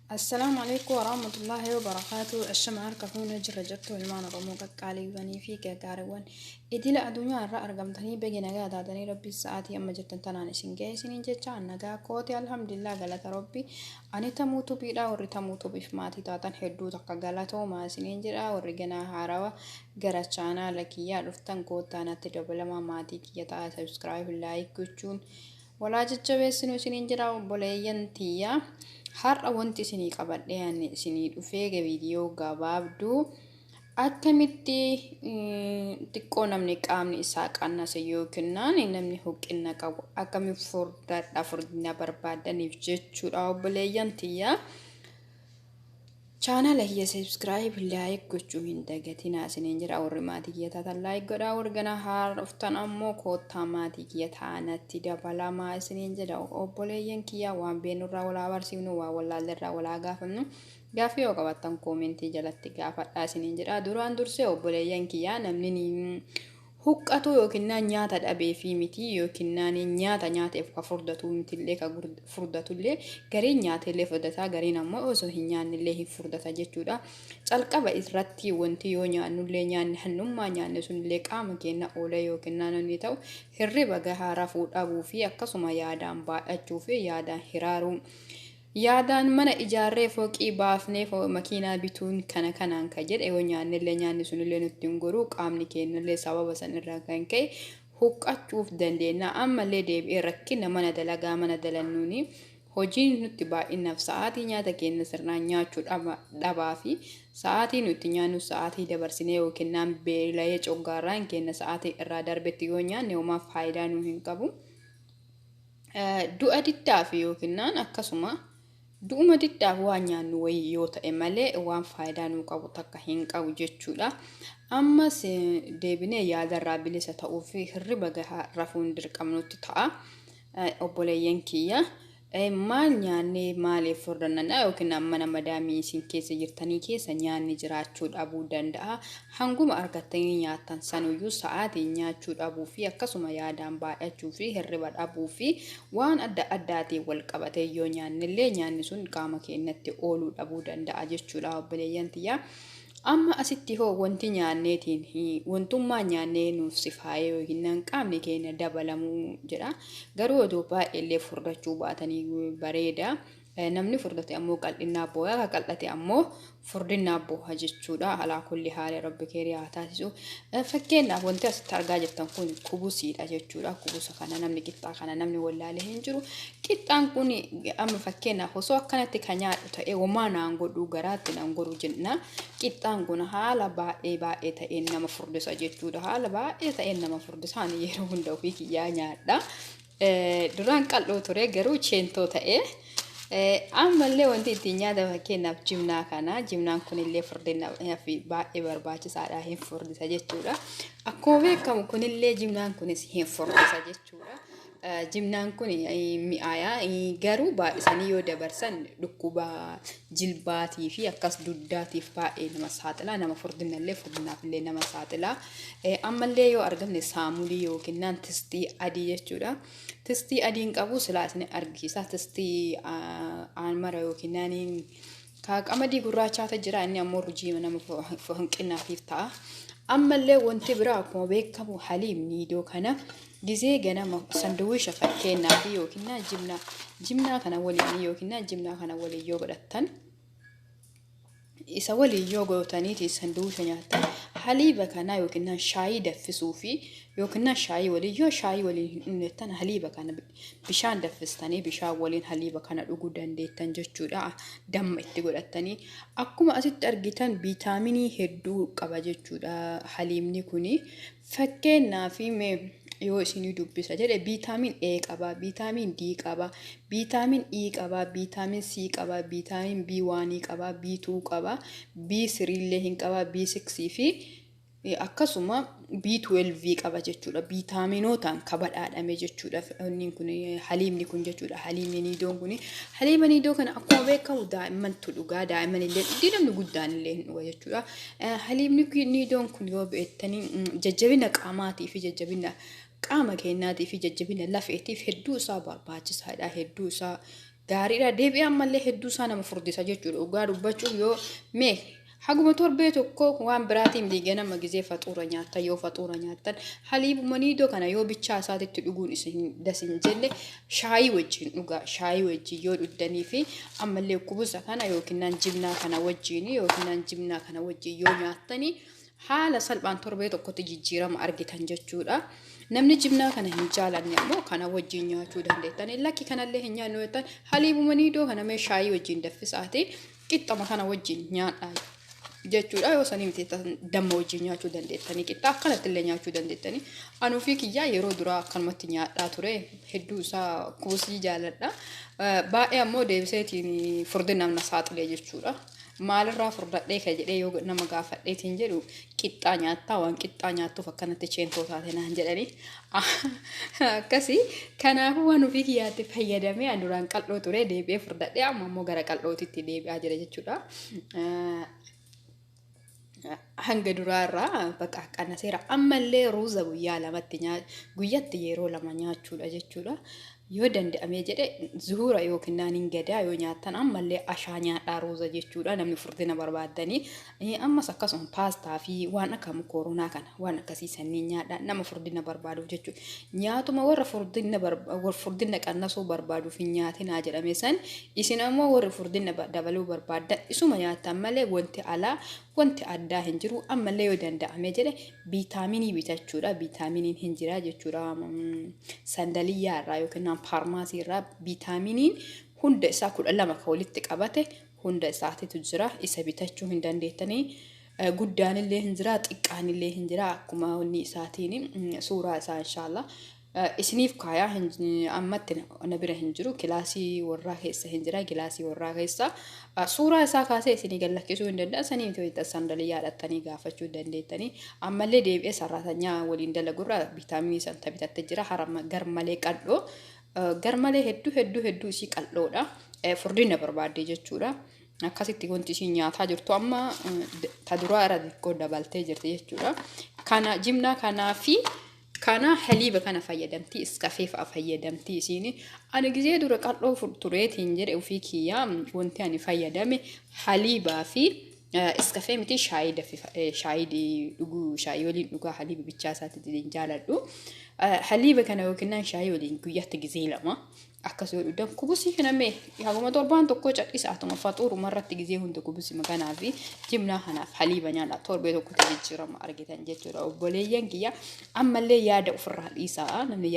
السلام عليكم ورحمة الله وبركاته. الشمعة كفونا جرجت والمان رموك قالي بني فيك كاروان إدي لا الدنيا الرأى رقمتني بجي نجا دادني ربي الساعات يما جتن تناني سنجي سنين جتشان نجا كوتي الحمد لله قالت ربي أني تموتو بيدا وري تموتو بفماتي تاتن حدو تقا قالتو ما سنين جرا ورقنا هاروا قراتشانا لكيا رفتن كوتانا تدبل ما ماتي كيا تا سبسكرايب لايك كوچون ولا جتشبه سنين جرا بوليين تيا har'a wanti isinii qabadheen isinii dhufee viidiyoo gabaabduu akkamitti xiqqoo namni qaamni isaa qannase yookiin namni huqqina qabu akkamitti furdina barbaadaniif jechuudha obboleeyyan tiyyaa. Channel hiya subscribe like gochuu hin dagatinaa isiniin jira warri maatii kiyyaa like godhaa wargana haaroftan ammoo koottaa maatii kiyyaa taanatti dabalamaa isiniin jira obboleeyyan kiyyaa waan beenurraa walaa barsiifnu waa wallaallerraa walaa gaafannu gaafii yoo qabattan koomentii jalatti gaafadhaa isiniin jira duraan dursee obboleeyyan kiyyaa namni huqqatu yookiin nyaata dhabee fi miti yookiin nyaata nyaateef ka furdatu mitillee ka furdatullee gariin nyaatellee furdata gariin ammoo osoo hin nyaannillee hin furdata jechuudha. Calqaba irratti wanti yoo nyaannullee nyaanni hannummaa nyaanne sunillee qaama keenya oola yookiin naannoo ta'u hirriba gahaa rafuu dhabuu fi akkasuma yaadaan baadhachuu fi yaadaan hiraaruu. Yaadaan mana ijaarree fooqii baafnee makiinaa bituun kana kanaan ka jedhe yoo nyaanni sunillee nutti hin goru qaamni keenyallee sababa san irraa kan ka'e huqqachuuf dandeenya. Ammallee deebi'ee rakkina mana dalagaa mana dalannuuni hojiin nutti baay'inaaf sa'aatii nyaata keenya sirnaan nyaachuu dhabaa fi sa'aatii nutti nyaannu sa'aatii dabarsinee yookiin beela'ee coggaarraan keenya sa'aatii irraa darbetti yoo nyaanne homaaf faayidaa nu hin qabu. Du'a diddaa fi yookiin akkasuma du'uma diddaaf waan nyaannu wayii yoo ta'e malee waan faayidaa nu qabu takka hin qabu jechuudha. Ammas deebinee yaadarraa bilisa ta'uu fi hirriba gahaa rafuun dirqamnutti ta'a obboleeyyan kiyya. Maal nyaannee maaliif furdannaa yookiin amma nama daamii isin keessa jirtanii keessa nyaanni jiraachuu dhabuu danda'a. Hanguma argattanii nyaatan sanuyyuu sa'aatii nyaachuu dhabuu fi akkasuma yaadaan baay'achuu fi hirriba dhabuu fi waan adda addaatiin wal qabatee yoo nyaannillee nyaanni sun qaama keenyatti ooluu dhabuu danda'a jechuudha obboleeyyan tiyyaa. Amma asitti hoo wanti nyaanneetiin wantummaa nyaannee nuuf sifaayee yookiin qaamni keenya dabalamuu jedha. Garuu oduu baay'eellee furdachuu baatanii bareeda. Namni furdate ammoo qal'inaa boo'a ka qal'ate ammoo furdinaa boo'a jechuudha. Alaa kulli haala rabbi keerii haa taasisu. Fakkeenyaaf wanti asitti argaa jirtan kun kubusiidha jechuudha. Kubusa kana namni qixxaa kana namni wallaalee hin jiru. Qixxaan kun amma fakkeenyaaf osoo akkanatti kan nyaadhu ta'e homaa naan godhuu garaatti naan godhu jenna. Qixxaan kun haala baay'ee ta'een nama furdisa jechuudha. Haala baay'ee ta'een nama furdisaan yeroo hunda ofii kiyyaa nyaadha. Duraan qal'oo ture garuu cheentoo ta'e. Ammallee wanti ittiin nyaata fakkeenyaaf jimnaa kana jimnaan kunillee furdinaaf baay'ee barbaachisaadha hin furdisa jechuudha. Akkuma beekamu kunillee jimnaan kunis hin furdisa jechuudha. Jimnaan kun mi'aayaa garuu baay'isanii yoo dabarsan dhukkuba jilbaatii fi akkas duddaatiif baay'ee nama saaxila nama furdinallee furdinaafillee nama saaxila. Ammallee yoo argamne saamulii yookiin tistii adii jechuudha. Tistii adiin qabu silaa isin argisiisa. Tistii aanmara yookiin qamadii gurraachaata jira inni ammoo rujii nama hanqinaatiif ta'a. Ammallee wanti biraa akkuma beekamu haliim niidoo kana gizee ganama sandawiisha fakkeenyaaf yookiin jimnaa kana waliin yookiin jimnaa kana waliin yoo godhattan isa waliin yoo gootaniiti sandawiisha nyaattan haliiba kana yookiin shaayii daffisuu fi yookiin shaayii waliin yoo shaayii waliin dhugdan haliiba kana bishaan daffistanii bishaan waliin haliiba kana dhuguu dandeettan jechuudha. Damma itti godhattanii akkuma asitti argitan viitaaminii hedduu qaba jechuudha. Haliimni kuni fakkeenyaaf yoo isin dubbisa jedhe viitaamin A qaba, viitaamin D qaba, viitaamin E qaba, viitaamin C qaba, viitaamin B1 qaba, B2 qaba, B3 illee hin qaba, B6 fi akkasuma B12 qaba jechuudha. Viitaaminootaan kabadhaadhame jechuudha. Inni kun haliimni kun jechuudha. Haliimni niidoon kun haliima niidoo kana akkuma beekamu daa'immantu dhugaa daa'imman illee dhugdi namni guddaan illee hin dhuga jechuudha. Haliimni niidoon kun yoo beektanii jajjabina qaamaatii fi jajjabina qaama keenyaatii fi jajjabina lafeetiif hedduu isaa barbaachisaadha. Hedduu isaa gaariidha. Deebi'ee ammallee hedduu isaa nama furdisa jechuudha. Dhugaa dubbachuuf yoo mee haguma torbee tokko waan biraatiin liigee nama gizee faxuura nyaattan yoo faxuura nyaattan haliibumanii iddoo kana yoo bichaa isaatitti dhuguun isin dasin jenne shaayii wajjin dhugaa shaayii wajjin yoo dhuddanii fi ammallee kubusa kana yookiin jimnaa kana wajjin yookiin jimnaa kana wajjin yoo nyaattanii haala salphaan torbee tokkotti jijjiirama argitan jechuudha. Namni jimnaa kana hin jaalanne ammoo kana wajjin nyaachuu dandeettan. Lakki kanallee hin nyaannu jettan haliibumanii iddoo kana mee shaayii wajjin daffisaati qixxama kana wajjin nyaadhaa jechuudha. Yoo sanii miti damma wajjin nyaachuu dandeettanii qixxaa akkanatti illee nyaachuu dandeettanii. Anuu fi kiyyaa yeroo duraa akkanumatti nyaadhaa ture hedduu isaa kuusii jaaladha. Baay'ee ammoo deebiseetiin furdinaaf na saaxilee jechuudha. Maalirraa furdadhee ka jedhee yoo nama gaafadheetiin jedhu qixxaa nyaattaa waan qixxaa nyaattuuf akkanatti cheentoo taate naan jedhanii akkasii kanaafuu waan ofii kiyyaatti fayyadamee an duraan qal'oo ture deebi'ee furdadhee amma immoo gara qal'ootitti deebi'aa jira jechuudha. Hanga duraarraa bakka akkana seera ammallee ruuza guyyatti yeroo lama nyaachuudha jechuudha. Yoo danda'amee jedhe zuhura yookiin naaniin gadaa yoo nyaattan ammallee ashaa nyaadhaa ruuza jechuudha. Namni furdina barbaadanii ammas akkasuma paastaa fi waan akka mukooronaa kana waan akkasii sanniin nyaadhaa nama furdina barbaaduuf jechuudha. Nyaatuma warra furdina qannasuu barbaaduuf hin nyaatinaa jedhame san isin ammoo warri furdina dabaluu barbaaddan isuma nyaattan malee wanti alaa wanti addaa hin jiru. Ammallee yoo danda'amee jedhe viitaaminii bitachuudha. Viitaaminiin hin jira jechuudha. Sandaliyyaa irraa yookiin faarmaasii irraa viitaaminiin hunda isaa 12 ka walitti qabate hunda isaatitu jira. Isa bitachuu hin dandeettanii. Guddaan illee hin jira, xiqqaan illee hin jira. Akkuma wanni isaatiin suuraa isaa inshallah isiniif kaayaa ammatti na bira hin jiru. Kilaasii warraa keessa hin jira. Kilaasii warraa keessa suuraa isaa kaasee isinii gallakkisuu hin danda'a. Sanii miti sandaliyyaa hidhattanii gaafachuu dandeettanii. Ammallee deebi'ee sararatanyaa waliin dalagurraa viitaaminii san bitattee jira. Harama garmalee qal'oo. Garmalee hedduu isii qal'oodha. Furdina barbaadde jechuudha. Akkasitti wanti isin nyaataa jirtu amma ta duraa irra xiqqoo dabaltee jirti jechuudha. Kana jimnaa kanaa fi kana haliiba kana fayyadamti iskafee fa'a fayyadamti isin. Ani gizee dura qal'oo tureetiin jedhe ofii kiyyaa wanti ani fayyadame haliibaa fi iskafee miti shaayii dhuguu shaayii waliin dhugaa haliiba bichaa isaatti jaaladhu. Haliiba kana yookiin shaayii waliin guyyaatti gizee lama akkasii dhudhan kubusii kana mee haguma torbaan tokko cadhisaatuma faxuuruma irratti gizee hunda kubusii makanaa fi jimnaa kanaaf haliiba nyaadha torbee tokkotti jijjiirama argitan jechuudha. Obboleeyyan kiyya ammallee yaada ofirraa dhiisaa namni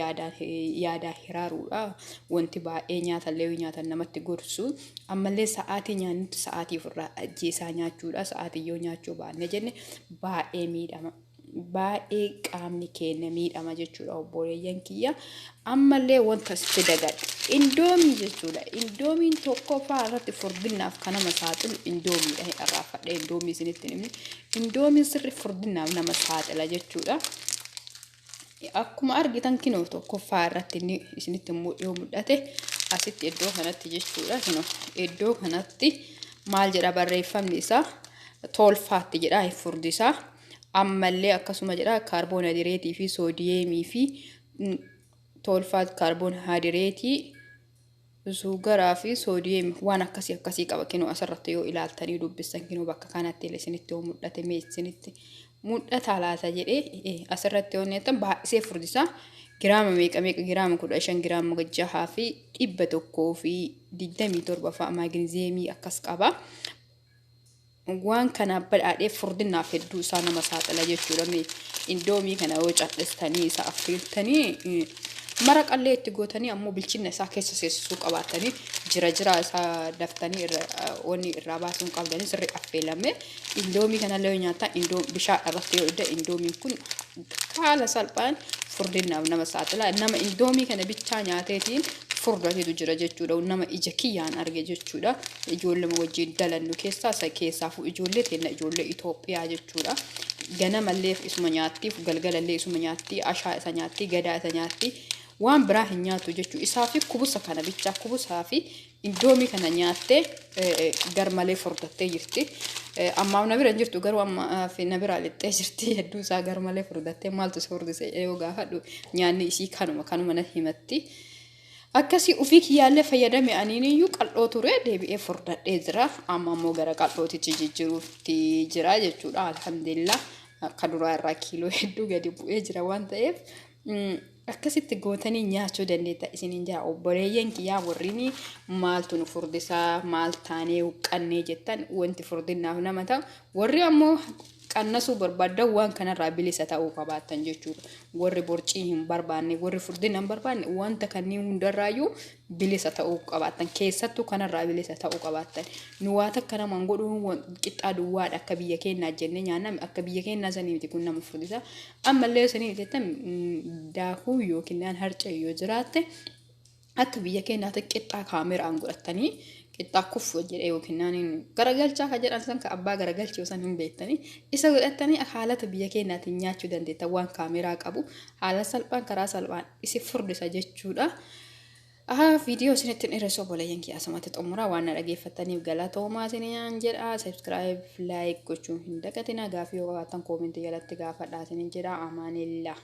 yaadaa hiraaruudha. Wanti baay'ee nyaatallee nyaatan namatti gorsu ammallee sa'aatii nyaannutti sa'aatii ofirraa ajjeesaa nyaachuudha. Sa'aatii yoo nyaachuu baanne jenne baay'ee miidhama. Baay'ee qaamni keenya miidhama jechuudha. Obboleeyyan kiyya ammallee wanta sitti dagadhe indoomii jechuudha. Indoomiin tokkoffaa irratti furdinaaf kan nama saaxilu indoomiidha. Irraa fadhee indoomii isinitti himni. Indoomiin sirri furdinaaf nama saaxila jechuudha. Akkuma argitan kinoo tokkoffaa irratti inni isinitti yoo mul'ate asitti iddoo kanatti jechuudha. Kinoo iddoo kanatti maal jedha barreeffamni isaa tolfaatti jedha furdisaa. Ammallee akkasuma jedha kaarboonhaydireetii fi soodiyeemii fi tolfaat kaarboonhaydireetii suugaraa fi soodiyeemii waan akkasii qaba. Kinoo asirratti yoo ilaaltanii dubbistan kinoo bakka kanatti illee isinitti yoo mul'ate mee isinitti mul'ata laata jedhee asirratti yoo nettan baay'isee furdisaa giraama meeqa giraama 15 giraama 6 fi 100 fi 27 fa'a maagneziyeemii akkas qaba. Waan kana badhaadhee furdinaaf hedduu isaa nama saaxila jechuudha. Indoomii kana yoo cadhistanii isa affeeltanii maraqallee itti gootanii ammoo bilchinna isaa keessa seessisuu qabaatanii jira isaa daftanii wanni irraa baasuun qabdanii sirri affeelame. Indoomii kanallee yoo nyaata bishaan irratti yoo dhudhe indoomiin kun haala salphaan furdinaaf nama saaxila. Nama indoomii kana bichaa nyaateetiin furdateetu jira jechuudha. Nama ija kiyyaan arge jechuudha. Ijoollee wajjin dalannu keessaafuu ijoollee teenya ijoollee Itoophiyaa jechuudha. Ganamallee isuma nyaattiif galgalallee isuma nyaatti ashaa isa nyaatti gadaa isa nyaatti waan biraa hin nyaatu jechuudha. Isaa fi kubusa kana bichaa kubusaa fi indoomii kana nyaattee garmalee furdattee jirti. Amma na bira jirtu garuu amma na bira lixxee jirti. Hedduu isaa garmalee furdattee maaltu si furdise yoo gaafadhu nyaanni isii kanuma na himatti. akkasii ufii kiyyaallee fayyadame aniiniyyuu qal'oo ture deebi'ee furdadhee jira amma immoo gara qal'ootichi jijjiiruutti jira jechuudha alhamdulillah akka duraa irraa kiiloo hedduu gadi bu'ee jira waan ta'eef akkasitti gootanii nyaachuu dandeetta isiniin jaa obboleeyyan kiyyaa warrini maaltu nu furdisaa maal taanee huqqannee jettan wanti furdinaaf nama ta'u warri ammoo qannasuu barbaadan waan kanarraa bilisa ta'uu qabaatan jechuudha. Warri borcii hin barbaanne warri furdina hin barbaanne wanta kanneen hundarraayyuu bilisa ta'uu qabaatan keessattuu kanarraa bilisa ta'uu qabaatan. Nu waan akka namaan godhuu qixxaa duwwaadha akka biyya keenyaa jennee nyaanname akka biyya keenyaa sanii miti kun nama furdisa. Ammallee sanii jettan daakuu yookiin harcee yoo jiraatte akka biyya keenyaatti qixxaa kaameraan godhatanii qixxaa kufu jedhee yookiin garagalchaa ka jedhan san ka abbaa garagalchuu san hin beektanii isa godhatanii haalata biyya keenyaatiin nyaachuu dandeetta waan kaameraa qabu haala salphaan karaa salphaan isi furdisa jechuudha. Viidiyoo isinitti dhiyeessoo boleeyyan kiyaasamatti xumuraa waan na dhageeffattaniif galatoomaa isiniin jedha subscribe like gochuun hin dagatinaa gaafii yoo qabaattan koomentii jalatti gaafadhaa isiniin jedha amaanillah.